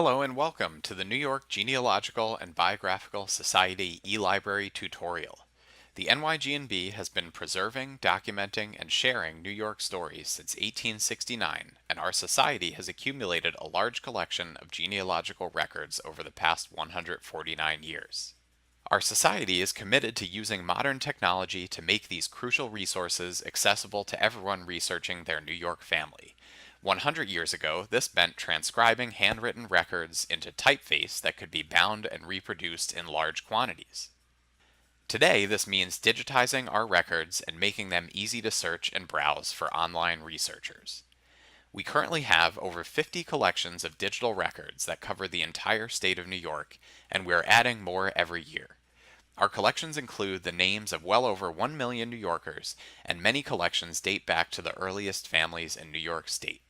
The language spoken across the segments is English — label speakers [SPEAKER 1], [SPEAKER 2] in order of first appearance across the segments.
[SPEAKER 1] Hello and welcome to the New York Genealogical and Biographical Society eLibrary tutorial. The NYG&B has been preserving, documenting, and sharing New York stories since 1869, and our society has accumulated a large collection of genealogical records over the past 149 years. Our society is committed to using modern technology to make these crucial resources accessible to everyone researching their New York family. 100 years ago, this meant transcribing handwritten records into typeface that could be bound and reproduced in large quantities. Today, this means digitizing our records and making them easy to search and browse for online researchers. We currently have over 50 collections of digital records that cover the entire state of New York, and we are adding more every year. Our collections include the names of well over 1 million New Yorkers, and many collections date back to the earliest families in New York State.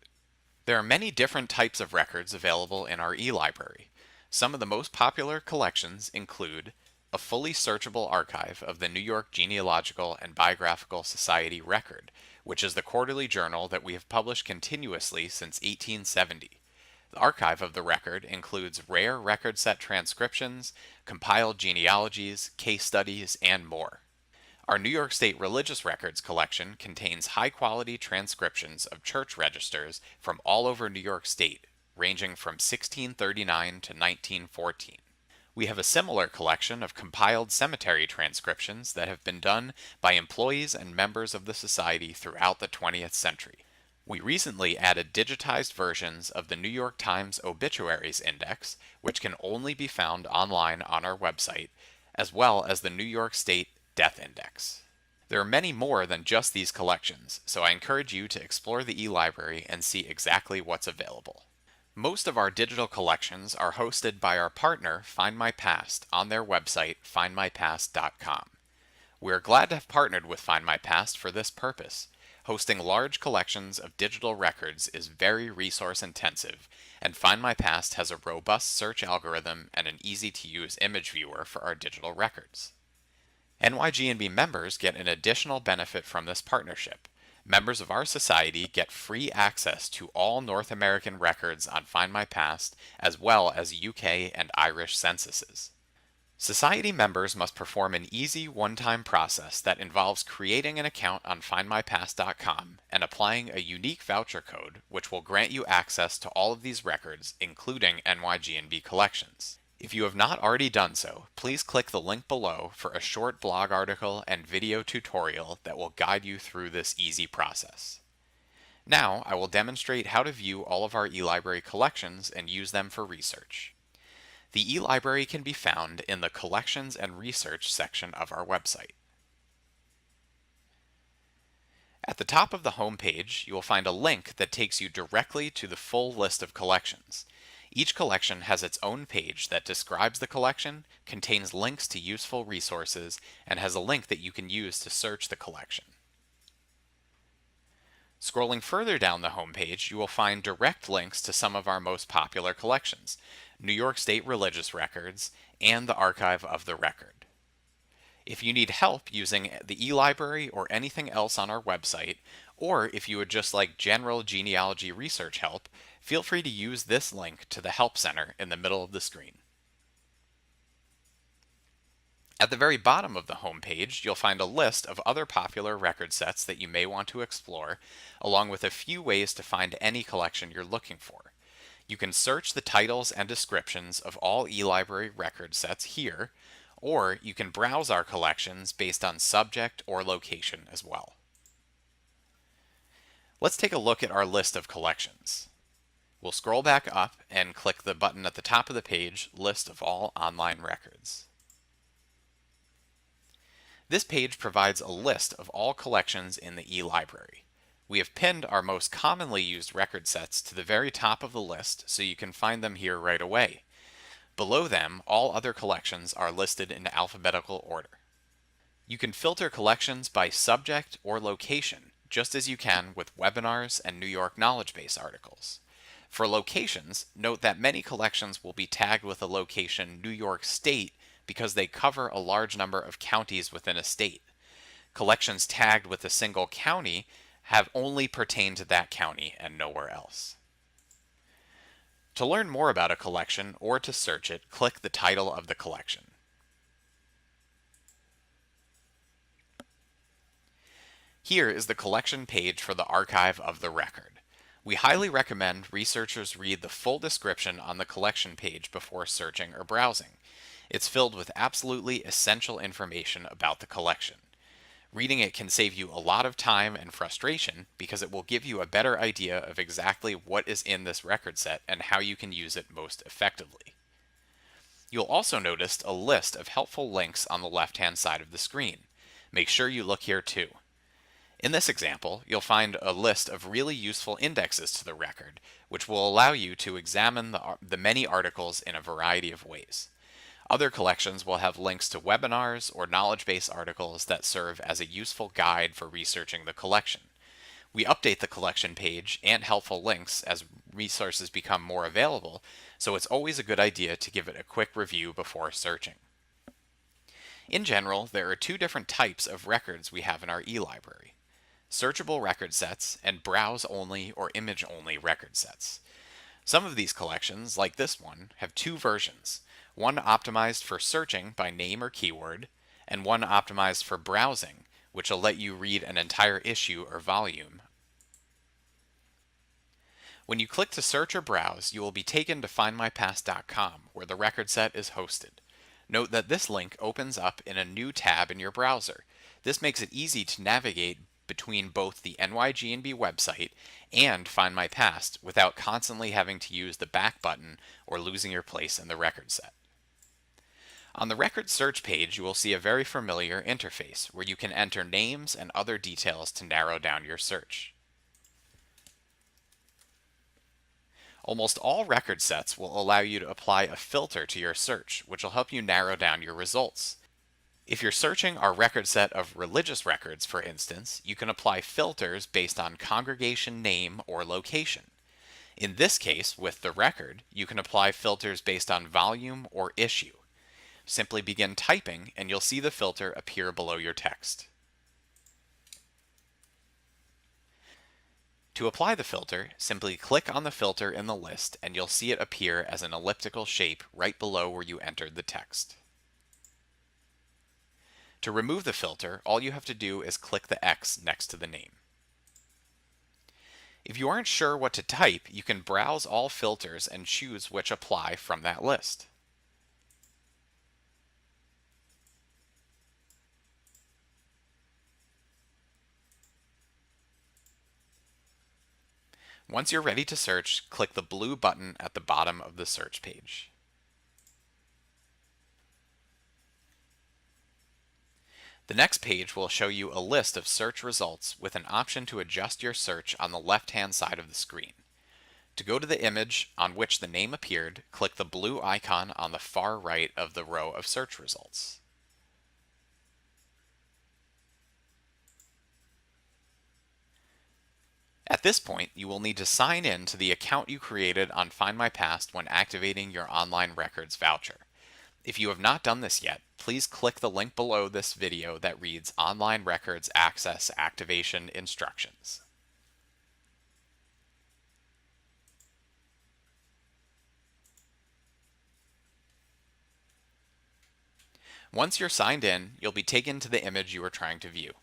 [SPEAKER 1] There are many different types of records available in our eLibrary. Some of the most popular collections include a fully searchable archive of the New York Genealogical and Biographical Society record, which is the quarterly journal that we have published continuously since 1870. The archive of the record includes rare record set transcriptions, compiled genealogies, case studies, and more. Our New York State Religious Records collection contains high-quality transcriptions of church registers from all over New York State, ranging from 1639 to 1914. We have a similar collection of compiled cemetery transcriptions that have been done by employees and members of the society throughout the 20th century. We recently added digitized versions of the New York Times Obituaries Index, which can only be found online on our website, as well as the New York State Death Index. There are many more than just these collections, so I encourage you to explore the eLibrary and see exactly what's available. Most of our digital collections are hosted by our partner, Find My Past, on their website, findmypast.com. We are glad to have partnered with Find My Past for this purpose. Hosting large collections of digital records is very resource intensive, and Find My Past has a robust search algorithm and an easy-to-use image viewer for our digital records. NYG&B members get an additional benefit from this partnership. Members of our society get free access to all North American records on Find My Past, as well as UK and Irish censuses. Society members must perform an easy one-time process that involves creating an account on findmypast.com and applying a unique voucher code, which will grant you access to all of these records, including NYG&B collections. If you have not already done so, please click the link below for a short blog article and video tutorial that will guide you through this easy process. Now, I will demonstrate how to view all of our eLibrary collections and use them for research. The eLibrary can be found in the Collections and Research section of our website. At the top of the home page, you will find a link that takes you directly to the full list of collections. Each collection has its own page that describes the collection, contains links to useful resources, and has a link that you can use to search the collection. Scrolling further down the home page, you will find direct links to some of our most popular collections, New York State Religious Records, and the Archive of the Record. If you need help using the eLibrary or anything else on our website, or if you would just like general genealogy research help, feel free to use this link to the Help Center in the middle of the screen. At the very bottom of the home page, you'll find a list of other popular record sets that you may want to explore, along with a few ways to find any collection you're looking for. You can search the titles and descriptions of all eLibrary record sets here, or you can browse our collections based on subject or location as well. Let's take a look at our list of collections. We'll scroll back up and click the button at the top of the page, List of All Online Records. This page provides a list of all collections in the eLibrary. We have pinned our most commonly used record sets to the very top of the list so you can find them here right away. Below them, all other collections are listed in alphabetical order. You can filter collections by subject or location, just as you can with webinars and New York Knowledge Base articles. For locations, note that many collections will be tagged with the location New York State because they cover a large number of counties within a state. Collections tagged with a single county have only pertained to that county and nowhere else. To learn more about a collection or to search it, click the title of the collection. Here is the collection page for the archive of the record. We highly recommend researchers read the full description on the collection page before searching or browsing. It's filled with absolutely essential information about the collection. Reading it can save you a lot of time and frustration because it will give you a better idea of exactly what is in this record set and how you can use it most effectively. You'll also notice a list of helpful links on the left-hand side of the screen. Make sure you look here too. In this example, you'll find a list of really useful indexes to the record, which will allow you to examine the many articles in a variety of ways. Other collections will have links to webinars or knowledge base articles that serve as a useful guide for researching the collection. We update the collection page and helpful links as resources become more available, so it's always a good idea to give it a quick review before searching. In general, there are two different types of records we have in our eLibrary: searchable record sets and browse-only or image-only record sets. Some of these collections, like this one, have two versions: one optimized for searching by name or keyword, and one optimized for browsing, which will let you read an entire issue or volume. When you click to search or browse, you will be taken to findmypast.com, where the record set is hosted. Note that this link opens up in a new tab in your browser. This makes it easy to navigate between both the NYG&B website and Find My Past without constantly having to use the back button or losing your place in the record set. On the record search page, you will see a very familiar interface where you can enter names and other details to narrow down your search. Almost all record sets will allow you to apply a filter to your search, which will help you narrow down your results. If you're searching our record set of religious records, for instance, you can apply filters based on congregation name or location. In this case, with the record, you can apply filters based on volume or issue. Simply begin typing and you'll see the filter appear below your text. To apply the filter, simply click on the filter in the list and you'll see it appear as an elliptical shape right below where you entered the text. To remove the filter, all you have to do is click the X next to the name. If you aren't sure what to type, you can browse all filters and choose which apply from that list. Once you're ready to search, click the blue button at the bottom of the search page. The next page will show you a list of search results with an option to adjust your search on the left-hand side of the screen. To go to the image on which the name appeared, click the blue icon on the far right of the row of search results. At this point, you will need to sign in to the account you created on Find My Past when activating your online records voucher. If you have not done this yet, please click the link below this video that reads Online Records Access Activation Instructions. Once you're signed in, you'll be taken to the image you are trying to view.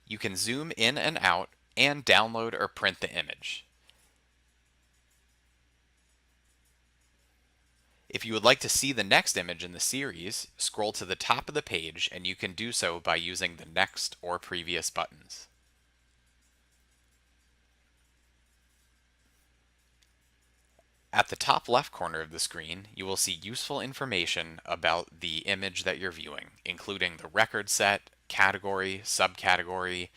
[SPEAKER 1] You can zoom in and out and download or print the image. If you would like to see the next image in the series, scroll to the top of the page and you can do so by using the Next or Previous buttons. At the top left corner of the screen, you will see useful information about the image that you're viewing, including the record set, category, subcategory,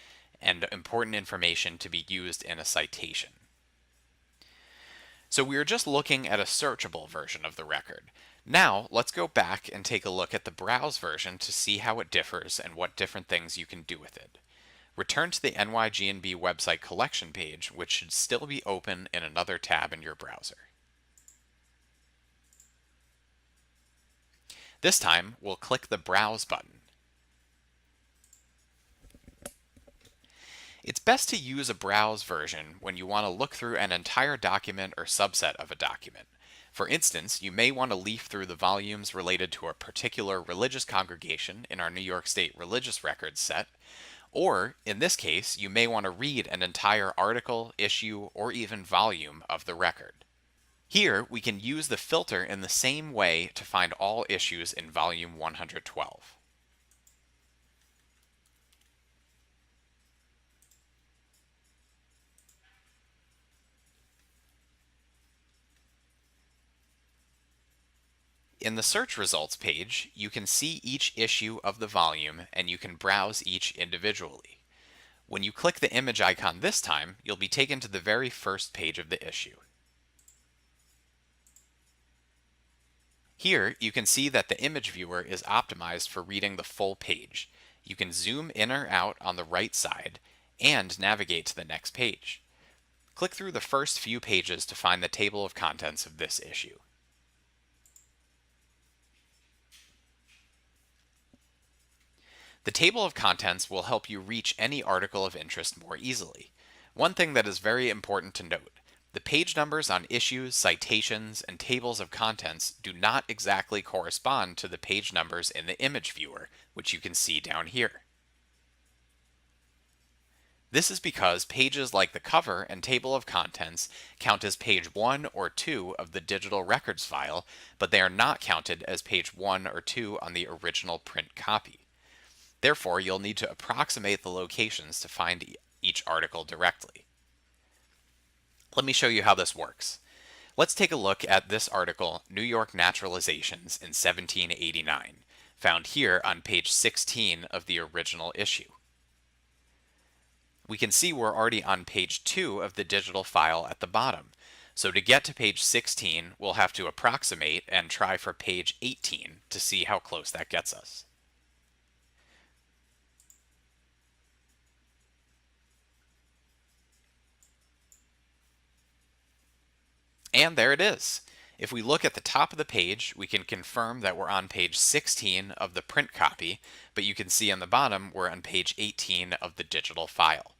[SPEAKER 1] and important information to be used in a citation. So we are just looking at a searchable version of the record. Now let's go back and take a look at the browse version to see how it differs and what different things you can do with it. Return to the NYG&B website collection page, which should still be open in another tab in your browser. This time, we'll click the Browse button. It's best to use a browse version when you want to look through an entire document or subset of a document. For instance, you may want to leaf through the volumes related to a particular religious congregation in our New York State Religious Records set, or, in this case, you may want to read an entire article, issue, or even volume of the record. Here, we can use the filter in the same way to find all issues in volume 112. In the search results page, you can see each issue of the volume and you can browse each individually. When you click the image icon this time, you'll be taken to the very first page of the issue. Here, you can see that the image viewer is optimized for reading the full page. You can zoom in or out on the right side and navigate to the next page. Click through the first few pages to find the table of contents of this issue. The table of contents will help you reach any article of interest more easily. One thing that is very important to note: the page numbers on issues, citations, and tables of contents do not exactly correspond to the page numbers in the image viewer, which you can see down here. This is because pages like the cover and table of contents count as page 1 or 2 of the digital records file, but they are not counted as page 1 or 2 on the original print copy. Therefore, you'll need to approximate the locations to find each article directly. Let me show you how this works. Let's take a look at this article, New York Naturalizations in 1789, found here on page 16 of the original issue. We can see we're already on page 2 of the digital file at the bottom. So to get to page 16, we'll have to approximate and try for page 18 to see how close that gets us. And there it is. If we look at the top of the page, we can confirm that we're on page 16 of the print copy, but you can see on the bottom we're on page 18 of the digital file.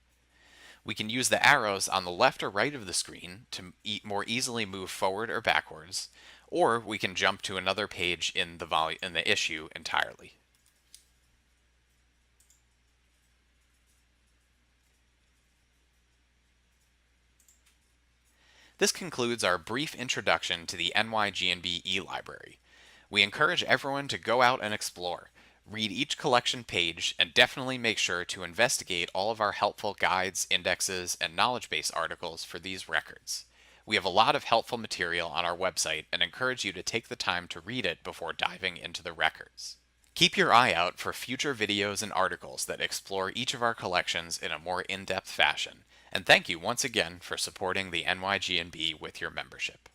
[SPEAKER 1] We can use the arrows on the left or right of the screen to more easily move forward or backwards, or we can jump to another page in the issue entirely. This concludes our brief introduction to the NYG&B eLibrary. We encourage everyone to go out and explore, read each collection page, and definitely make sure to investigate all of our helpful guides, indexes, and knowledge base articles for these records. We have a lot of helpful material on our website and encourage you to take the time to read it before diving into the records. Keep your eye out for future videos and articles that explore each of our collections in a more in-depth fashion. And thank you once again for supporting the NYG&B with your membership.